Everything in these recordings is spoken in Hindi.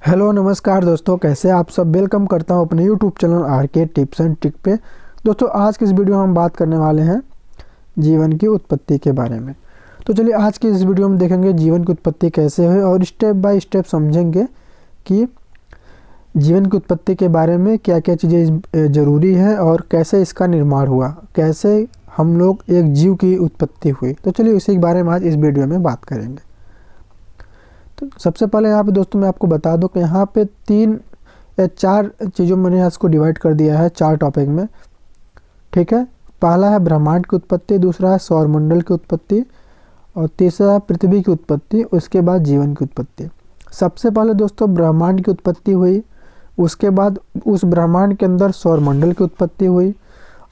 हेलो नमस्कार दोस्तों, कैसे आप सब। वेलकम करता हूं अपने YouTube channel RK tips and trick पे। दोस्तों आज की इस वीडियो में हम बात करने वाले हैं जीवन की उत्पत्ति के बारे में। तो चलिए आज की इस वीडियो में देखेंगे जीवन की उत्पत्ति कैसे हुई और स्टेप बाय स्टेप समझेंगे कि जीवन की उत्पत्ति के बारे में क्या क्या चीज़ें ज़रूरी है और कैसे इसका निर्माण हुआ, कैसे हम लोग एक जीव की उत्पत्ति हुई। तो चलिए उसी के बारे में आज इस वीडियो में बात करेंगे। तो सबसे पहले यहाँ पे दोस्तों मैं आपको बता दूं कि यहाँ पे 3 या 4 चीज़ों में मैंने इसको डिवाइड कर दिया है 4 टॉपिक में। ठीक है, पहला है ब्रह्मांड की उत्पत्ति, दूसरा है सौरमंडल की उत्पत्ति और तीसरा है पृथ्वी की उत्पत्ति, उसके बाद जीवन की उत्पत्ति। सबसे पहले दोस्तों ब्रह्मांड की उत्पत्ति हुई, उसके बाद उस ब्रह्मांड के अंदर सौरमंडल की उत्पत्ति हुई,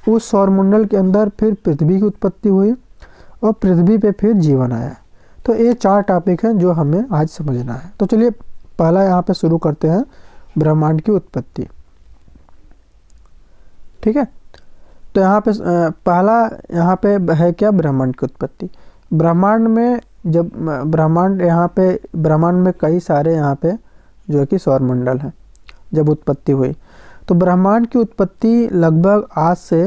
उस सौरमंडल के अंदर फिर पृथ्वी की उत्पत्ति हुई और पृथ्वी पे फिर जीवन आया। तो ये 4 टॉपिक हैं जो हमें आज समझना है। तो चलिए पहला यहाँ पे शुरू करते हैं ब्रह्मांड की उत्पत्ति। ठीक है, तो यहाँ पे पहला यहाँ पे है क्या, ब्रह्मांड की उत्पत्ति। ब्रह्मांड में जब ब्रह्मांड में कई सारे यहाँ पे जो है कि सौरमंडल हैं। जब उत्पत्ति हुई तो ब्रह्मांड की उत्पत्ति लगभग आज से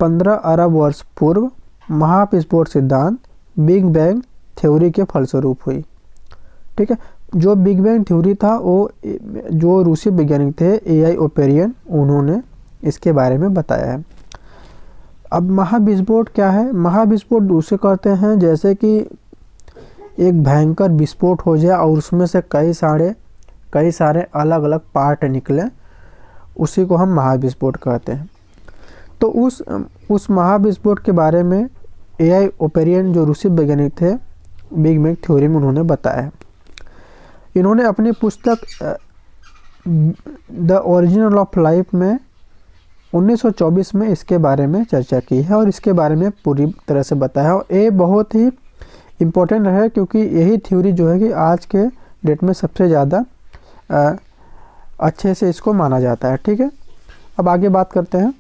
15 अरब वर्ष पूर्व महाविस्फोट सिद्धांत बिग बैंग थ्योरी के फलस्वरूप हुई। ठीक है, जो बिग बैंग थ्योरी था वो जो रूसी वैज्ञानिक थे AI ओपेरियन, उन्होंने इसके बारे में बताया है। अब महाविस्फोट क्या है? महाविस्फोट उसे कहते हैं जैसे कि एक भयंकर विस्फोट हो जाए और उसमें से कई सारे अलग अलग पार्ट निकले, उसी को हम महाविस्फोट कहते हैं। तो उस महाविस्फोट के बारे में AI ओपेरियन जो रूसी वैज्ञानिक थे बिग बैंग थ्योरी में उन्होंने बताया। इन्होंने अपनी पुस्तक द ओरिजिन ऑफ लाइफ में 1924 में इसके बारे में चर्चा की है और इसके बारे में पूरी तरह से बताया। और ये बहुत ही इम्पोर्टेंट है क्योंकि यही थ्योरी जो है कि आज के डेट में सबसे ज़्यादा अच्छे से इसको माना जाता है। ठीक है, अब आगे बात करते हैं।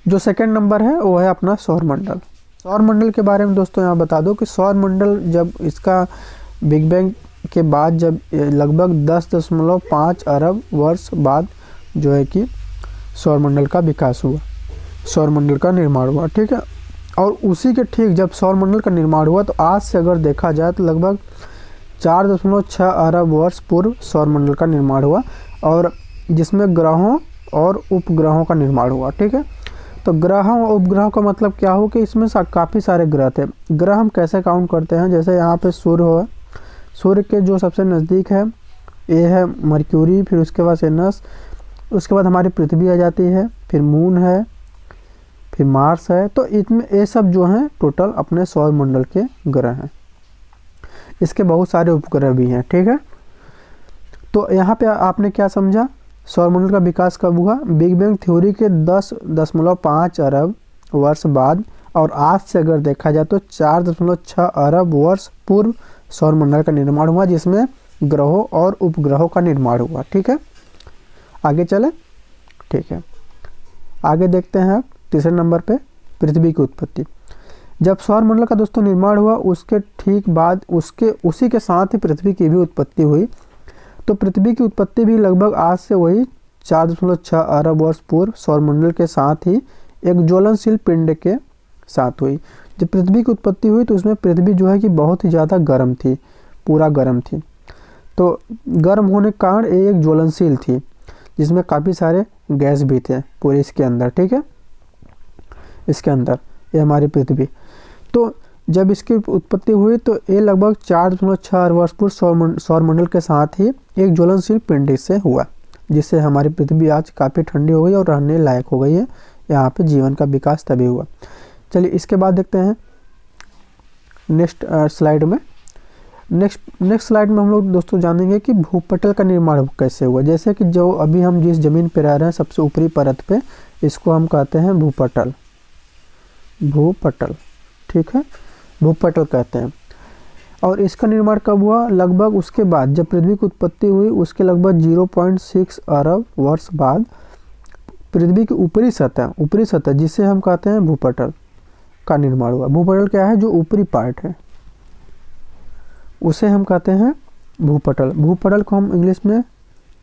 जो सेकंड नंबर है वो है अपना सौरमंडल। सौरमंडल के बारे में दोस्तों यहाँ बता दो कि सौरमंडल जब इसका बिग बैंग के बाद जब लगभग 10.5 अरब वर्ष बाद जो है कि सौरमंडल का विकास हुआ, सौरमंडल का निर्माण हुआ। ठीक है, और उसी के ठीक जब सौरमंडल का निर्माण हुआ तो आज से अगर देखा जाए तो लगभग 4.6 अरब वर्ष पूर्व सौरमंडल का निर्माण हुआ और जिसमें ग्रहों और उपग्रहों का निर्माण हुआ। ठीक है, तो ग्रहों और उपग्रहों का मतलब क्या हो कि इसमें काफ़ी सारे ग्रह थे। ग्रह हम कैसे काउंट करते हैं, जैसे यहाँ पे सूर्य हो, सूर्य के जो सबसे नज़दीक है ये है मर्क्यूरी, फिर उसके बाद वेनस, उसके बाद हमारी पृथ्वी आ जाती है, फिर मून है, फिर मार्स है। तो इसमें ये सब जो हैं टोटल अपने सौरमंडल के ग्रह हैं। इसके बहुत सारे उपग्रह भी हैं। ठीक है, तो यहाँ पे आपने क्या समझा, सौरमंडल का विकास कब हुआ? बिग बैंग थ्योरी के 10.5 अरब वर्ष बाद, और आज से अगर देखा जाए तो 4.6 अरब वर्ष पूर्व सौरमंडल का निर्माण हुआ, जिसमें ग्रहों और उपग्रहों का निर्माण हुआ। ठीक है, आगे चले। ठीक है, आगे देखते हैं आप तीसरे नंबर पे पृथ्वी की उत्पत्ति। जब सौरमंडल का दोस्तों निर्माण हुआ उसके ठीक बाद उसी के साथ ही पृथ्वी की भी उत्पत्ति हुई। तो पृथ्वी की उत्पत्ति भी लगभग आज से वही 4.6 अरब वर्ष पूर्व सौरमंडल के साथ ही एक ज्वलनशील पिंड के साथ हुई। जब पृथ्वी की उत्पत्ति हुई तो उसमें पृथ्वी जो है कि बहुत ही ज़्यादा गर्म थी, पूरा गर्म थी। तो गर्म होने के कारण ये एक ज्वलनशील थी जिसमें काफ़ी सारे गैस भी थे पूरे इसके अंदर। ठीक है, इसके अंदर ये हमारी पृथ्वी। तो जब इसकी उत्पत्ति हुई तो ये लगभग 4.6 अरब वर्ष पूर्व सौरमंडल के साथ ही एक ज्वलनशील पिंड से हुआ, जिससे हमारी पृथ्वी आज काफ़ी ठंडी हो गई और रहने लायक हो गई है। यहाँ पे जीवन का विकास तभी हुआ। चलिए इसके बाद देखते हैं नेक्स्ट स्लाइड में। नेक्स्ट स्लाइड में हम लोग दोस्तों जानेंगे कि भूपटल का निर्माण कैसे हुआ। जैसे कि जो अभी हम जिस ज़मीन पर रह रहे हैं सबसे ऊपरी परत पे, इसको हम कहते हैं भूपटल। भूपटल, ठीक है, भूपटल कहते हैं। और इसका निर्माण कब हुआ? लगभग उसके बाद जब पृथ्वी की उत्पत्ति हुई उसके लगभग 0.6 अरब वर्ष बाद पृथ्वी की ऊपरी सतह जिसे हम कहते हैं भूपटल का निर्माण हुआ। भूपटल क्या है? जो ऊपरी पार्ट है उसे हम कहते हैं भूपटल, भूपटल को हम इंग्लिश में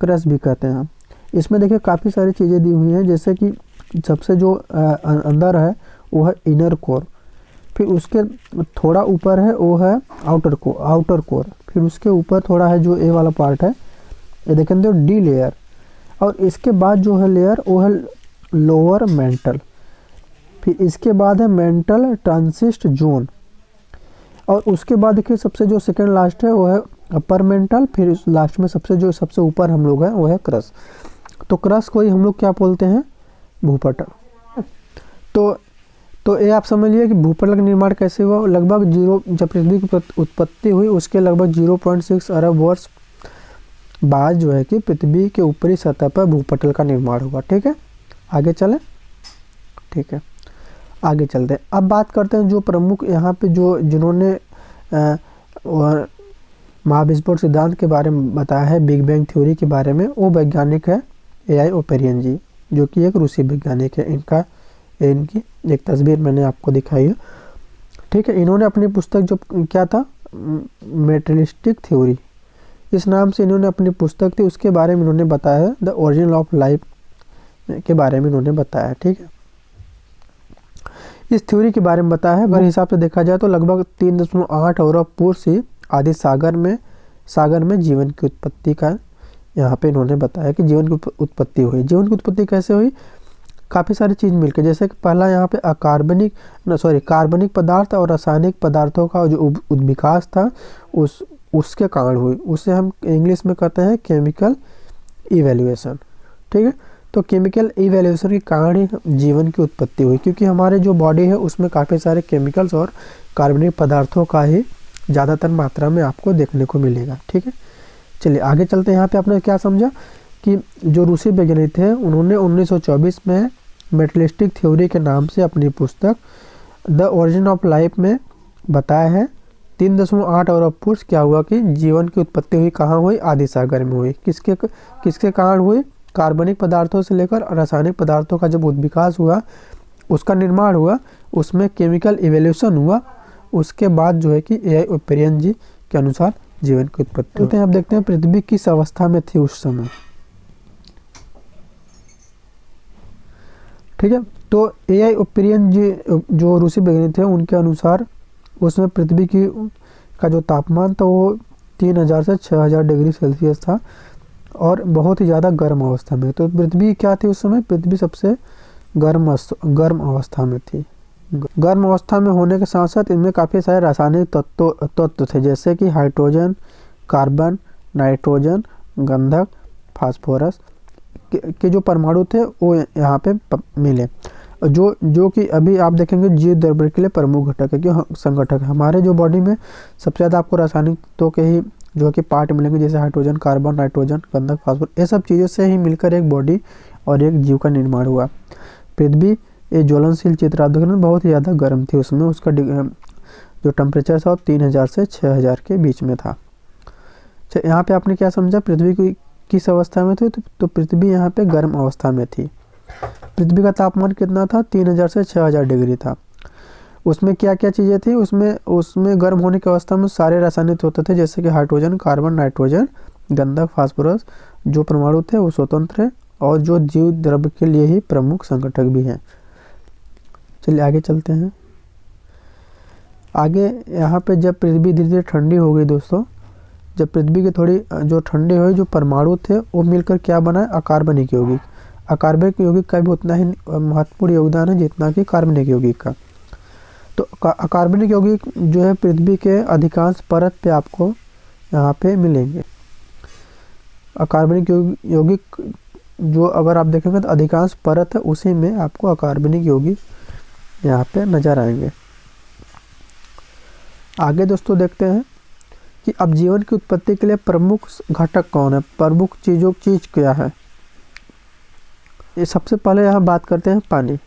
क्रस्ट भी कहते हैं। इसमें देखिए काफ़ी सारी चीज़ें दी हुई हैं, जैसे कि सबसे जो अंदर है वो है इनर कोर, फिर उसके थोड़ा ऊपर है वो है आउटर कोर, फिर उसके ऊपर थोड़ा है जो ए वाला पार्ट है, ये देखें तो डी लेयर, और इसके बाद जो है लेयर वो है लोअर मेंटल, फिर इसके बाद है मेंटल ट्रांसिस्ट जोन, और उसके बाद देखिए सबसे जो सेकंड लास्ट है वो है अपर मेंटल, फिर लास्ट में सबसे ऊपर हम लोग हैं वो है क्रस्ट। तो क्रस्ट को ही हम लोग क्या बोलते हैं, भूपटल। तो ये आप समझिए कि भूपटल का निर्माण कैसे हुआ। लगभग जब पृथ्वी की उत्पत्ति हुई उसके लगभग 0.6 अरब वर्ष बाद जो है कि पृथ्वी के ऊपरी सतह पर भूपटल का निर्माण हुआ। ठीक है, आगे चलें। ठीक है, आगे चलते हैं। अब बात करते हैं जो प्रमुख यहाँ पे जिन्होंने महाविस्फोट सिद्धांत के बारे में बताया है, बिग बैंग थ्योरी के बारे में, वो वैज्ञानिक है ए.आई. ओपेरियन जी, जो कि एक रूसी वैज्ञानिक है। इनकी एक तस्वीर मैंने आपको दिखाई है। ठीक है, इन्होंने अपनी पुस्तक जो क्या था, मेटेरियलिस्टिक थ्योरी, इस नाम से इन्होंने अपनी पुस्तक थी, उसके बारे में इन्होंने बताया है, द ओरिजिन ऑफ लाइफ के बारे में इन्होंने बताया है। ठीक है, इस थ्योरी के बारे में बताया है। अगर हिसाब से देखा जाए तो लगभग 3.8 अरब पूर्व से आदि सागर में जीवन की उत्पत्ति का यहाँ पे इन्होंने बताया कि जीवन की उत्पत्ति हुई। जीवन की उत्पत्ति कैसे हुई, काफ़ी सारी चीज़ मिलकर, जैसे कि पहला यहाँ पे कार्बनिक पदार्थ और रासायनिक पदार्थों का जो उद्विकास था उसके कारण हुई। उसे हम इंग्लिश में कहते हैं केमिकल इवैल्यूएशन। ठीक है, तो केमिकल इवैल्यूएशन के कारण ही जीवन की उत्पत्ति हुई, क्योंकि हमारे जो बॉडी है उसमें काफ़ी सारे केमिकल्स और कार्बनिक पदार्थों का ही ज़्यादातर मात्रा में आपको देखने को मिलेगा। ठीक है, चलिए आगे चलते हैं। यहाँ पे आपने क्या समझा कि जो रूसी वैज्ञानिक थे उन्होंने 1924 में मेटेरियलिस्टिक थ्योरी के नाम से अपनी पुस्तक द ओरिजिन ऑफ लाइफ में बताया है 3.8 अरब पूर्व क्या हुआ कि जीवन की उत्पत्ति हुई, कहाँ हुई, आदि सागर में हुई। किसके कारण हुई, कार्बनिक पदार्थों से लेकर रासायनिक पदार्थों का जब उद्विकास हुआ, उसका निर्माण हुआ, उसमें केमिकल इवोल्यूशन हुआ, उसके बाद जो है कि ए.आई. ओपेरियन जी के अनुसार जीवन की उत्पत्ति होते हैं। अब देखते हैं पृथ्वी किस अवस्था में थी उस समय। ठीक है, तो ए.आई. ओपेरियन जी जो रूसी वैज्ञानिक थे उनके अनुसार उसमें पृथ्वी का जो तापमान था वो 3000 से 6000 डिग्री सेल्सियस था और बहुत ही ज़्यादा गर्म अवस्था में। तो पृथ्वी क्या थी उस समय, पृथ्वी सबसे गर्म अवस्था में थी। गर्म अवस्था में होने के साथ साथ इनमें काफ़ी सारे रासायनिक तत्व थे, जैसे कि हाइड्रोजन, कार्बन, नाइट्रोजन, गंधक, फास्फोरस के जो परमाणु थे वो यहाँ पे मिले, जो कि अभी आप देखेंगे जीव द्रव्य के लिए प्रमुख घटक है, क्यों संगठक है। हमारे जो बॉडी में सबसे ज़्यादा आपको रासायनिक तत्वों के ही जो कि पार्ट मिलेंगे, जैसे हाइड्रोजन, कार्बन, नाइट्रोजन, गंधक, फास्फोरस, ये सब चीज़ों से ही मिलकर एक बॉडी और एक जीव का निर्माण हुआ। पृथ्वी ये ज्वलनशील चित्र आप देख रहे हैं, बहुत ही ज़्यादा गर्म थी उसमें, उसका जो टेम्परेचर था 3000 से 6000 के बीच में था। अच्छा, यहाँ पे आपने क्या समझा, पृथ्वी की किस अवस्था में थी, तो पृथ्वी यहाँ पे गर्म अवस्था में थी। पृथ्वी का तापमान कितना था, 3000 से 6000 डिग्री था। उसमें क्या क्या चीज़ें थी, उसमें गर्म होने की अवस्था में सारे रासायनिक होते थे, जैसे कि हाइड्रोजन, कार्बन, नाइट्रोजन, गंधक, फास्फोरस जो परमाणु थे वो स्वतंत्र है और जो जीव द्रव्य के लिए ही प्रमुख संगठक भी हैं। चलिए आगे चलते हैं। आगे यहाँ पे जब पृथ्वी धीरे धीरे ठंडी हो गई दोस्तों, जब पृथ्वी की थोड़ी जो ठंडी हुई, जो परमाणु थे वो मिलकर क्या बना, अकार्बनिक यौगिक। अकार्बनिक यौगिक का भी उतना ही महत्वपूर्ण योगदान है जितना कि कार्बनिक यौगिक का। तो अकार्बनिक यौगिक जो है पृथ्वी के अधिकांश परत पे आपको यहाँ पे मिलेंगे। अकार्बनिक यौगिक जो अगर आप देखेंगे तो अधिकांश परत है उसी में आपको अकार्बनिक यौगिक यहाँ पे नज़र आएंगे। आगे दोस्तों देखते हैं कि अब जीवन की उत्पत्ति के लिए प्रमुख घटक कौन है, प्रमुख चीज़ क्या है। ये सबसे पहले यहाँ बात करते हैं पानी।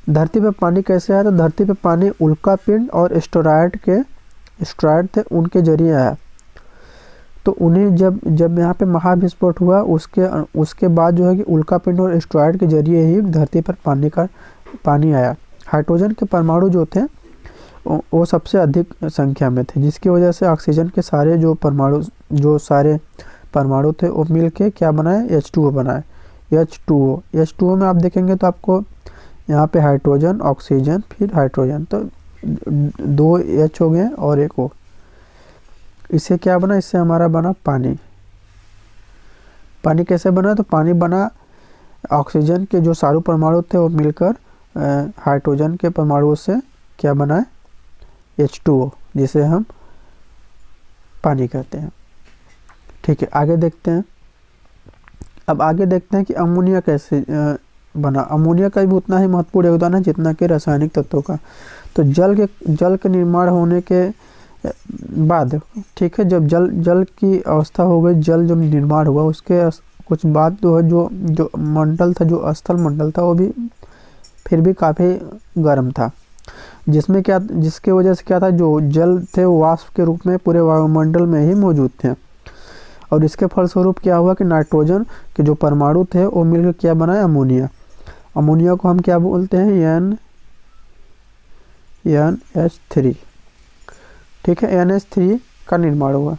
धरती पे पानी कैसे आया, तो धरती पे पानी उल्का पिंड और एस्टेरॉयड थे उनके जरिए आया। तो उन्हें जब यहाँ पे महाविस्फोट हुआ उसके बाद जो है कि उल्का पिंड और एस्टेरॉयड के जरिए ही धरती पर पानी आया। हाइड्रोजन के परमाणु जो थे वो सबसे अधिक संख्या में थे, जिसकी वजह से ऑक्सीजन के सारे जो सारे परमाणु थे वो मिल के क्या बनाए, H2O बनाए। H2O में आप देखेंगे तो आपको यहाँ पे हाइड्रोजन, ऑक्सीजन, फिर हाइड्रोजन, तो 2 H हो गए और 1 O। इससे क्या बना, इससे हमारा बना पानी। पानी कैसे बना, तो पानी बना ऑक्सीजन के जो सारे परमाणु थे वो मिलकर हाइड्रोजन के परमाणुओं से क्या बनाए, H2O, जिसे हम पानी कहते हैं। ठीक है, आगे देखते हैं। अब आगे देखते हैं कि अमोनिया कैसे बना। अमोनिया का भी उतना ही महत्वपूर्ण योगदान है जितना कि रासायनिक तत्वों का। तो जल के निर्माण होने के बाद, ठीक है, जब जल की अवस्था हो गई, जल जब निर्माण हुआ उसके कुछ बाद जो मंडल था, जो स्थल मंडल था, वो भी फिर भी काफ़ी गर्म था, जिसके वजह से क्या था, जो जल थे वो वाष्प के रूप में पूरे वायुमंडल में ही मौजूद थे। और इसके फलस्वरूप क्या हुआ कि नाइट्रोजन के जो परमाणु थे वो मिलकर क्या बनाए, अमोनिया। अमोनिया को हम क्या बोलते हैं, NH3। ठीक है, NH3 का निर्माण हुआ,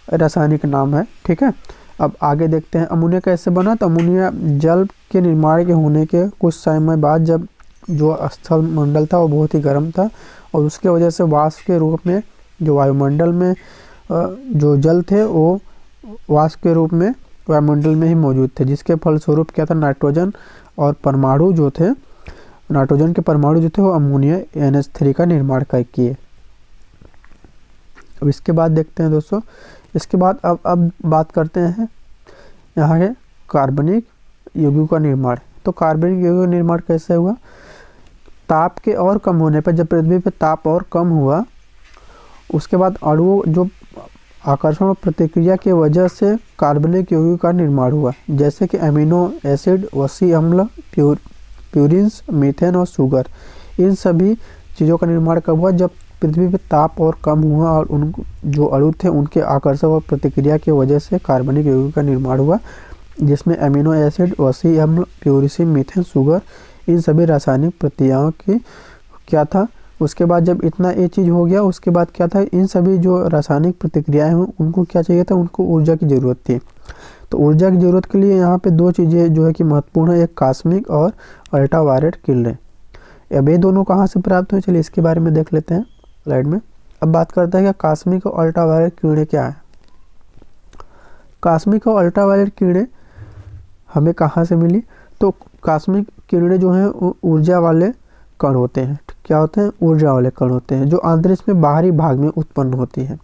रासायनिक नाम है। ठीक है, अब आगे देखते हैं अमोनिया कैसे बना। तो अमोनिया जल के निर्माण के होने के कुछ समय बाद, जब जो स्थल मंडल था वो बहुत ही गर्म था और उसके वजह से वाष्प के रूप में जो वायुमंडल में जो जल थे वो वाष्प के रूप में वायुमंडल में ही मौजूद थे, जिसके फलस्वरूप क्या था, नाइट्रोजन और परमाणु जो थे, नाइट्रोजन के परमाणु जो थे वो अमोनिया NH3 का निर्माण किए। अब इसके बाद देखते हैं दोस्तों, इसके बाद अब बात करते हैं यहाँ है कार्बनिक यौगिकों का निर्माण। तो कार्बनिक यौगिकों का निर्माण कैसे हुआ, ताप के और कम होने पर, जब पृथ्वी पर ताप और कम हुआ उसके बाद अणुओं जो आकर्षण और प्रतिक्रिया की वजह से कार्बनिक यौगिकों का निर्माण हुआ, जैसे कि अमीनो एसिड, वसी अम्ल, प्यूरिन्स, मीथेन और शुगर। इन सभी चीज़ों का निर्माण कब हुआ, जब पृथ्वी पर ताप और कम हुआ और उन जो अणु थे उनके आकर्षण और प्रतिक्रिया की वजह से कार्बनिक यौगिकों का निर्माण हुआ, जिसमें अमीनो एसिड, वसी अम्ल, प्यूरिन, मीथेन, शुगर, इन सभी रासायनिक प्रतिक्रियाओं की क्या था। उसके बाद जब इतना ये चीज़ हो गया, उसके बाद क्या था, इन सभी जो रासायनिक प्रतिक्रियाएं हैं उनको क्या चाहिए था, उनको ऊर्जा की ज़रूरत थी। तो ऊर्जा की ज़रूरत के लिए यहाँ पे 2 चीज़ें जो है कि महत्वपूर्ण है, एक कास्मिक और अल्ट्रावायलेट किरणें। अब ये दोनों कहाँ से प्राप्त हुए, चलिए इसके बारे में देख लेते हैं स्लाइड में। अब बात करते हैं कि कास्मिक और अल्ट्रावायलेट किरणें क्या है। कास्मिक और अल्ट्रावायलेट किरणें हमें कहाँ से मिली, तो कास्मिक किरणें जो हैं वो ऊर्जा वाले कण होते हैं। क्या होते हैं, ऊर्जा वाले कण होते हैं, जो अंतरिक्ष में बाहरी भाग में उत्पन्न होती है।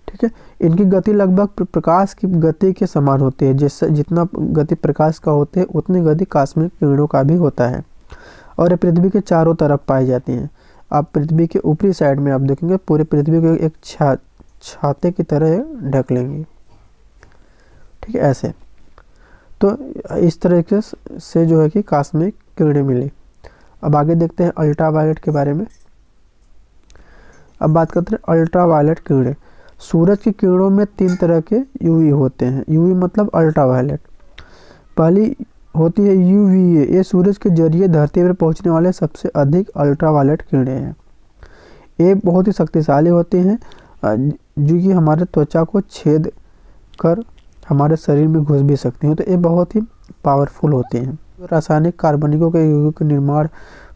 ठीक है, इनकी गति लगभग प्रकाश की गति के समान होती है। जिससे जितना गति प्रकाश का होते है उतनी गति कास्मिक किरणों का भी होता है, और ये पृथ्वी के चारों तरफ पाई जाती हैं। आप पृथ्वी के ऊपरी साइड में आप देखेंगे पूरे पृथ्वी को एक छाते की तरह ढक लेंगी। ठीक है, ऐसे। तो इस तरीके से जो है कि कास्मिक किरणें मिली। अब आगे देखते हैं अल्ट्रावायलेट के बारे में। अब बात करते हैं अल्ट्रावायलेट किरणें। सूरज की किरणों में 3 तरह के यूवी होते हैं। यूवी मतलब अल्ट्रावायलेट। पहली होती है यूवीए, ये सूरज के जरिए धरती पर पहुंचने वाले सबसे अधिक अल्ट्रावायलेट किरणें हैं। ये बहुत ही शक्तिशाली होती हैं, जो कि हमारे त्वचा को छेद कर हमारे शरीर में घुस भी सकती हैं। तो ये बहुत ही पावरफुल होती हैं। रासायनिक कार्बनिकों के यौगिकों के निर्माण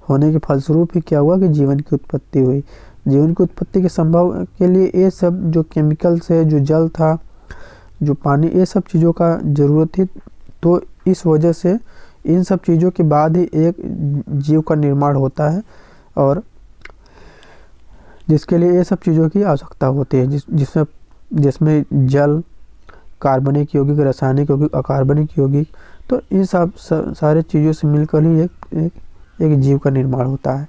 होने के फलस्वरूप ही क्या हुआ कि जीवन की उत्पत्ति हुई। जीवन की उत्पत्ति के संभव के लिए ये सब जो केमिकल्स है, जो जल था, जो पानी, ये सब चीज़ों का ज़रूरत थी। तो इस वजह से इन सब चीज़ों के बाद ही एक जीव का निर्माण होता है, और जिसके लिए ये सब चीज़ों की आवश्यकता होती है, जिसमें जल, कार्बनिक यौगिक, रासायनिक यौगिक, अकार्बनिक यौगिक। तो इन सब सारे चीज़ों से मिलकर ही एक जीव का निर्माण होता है।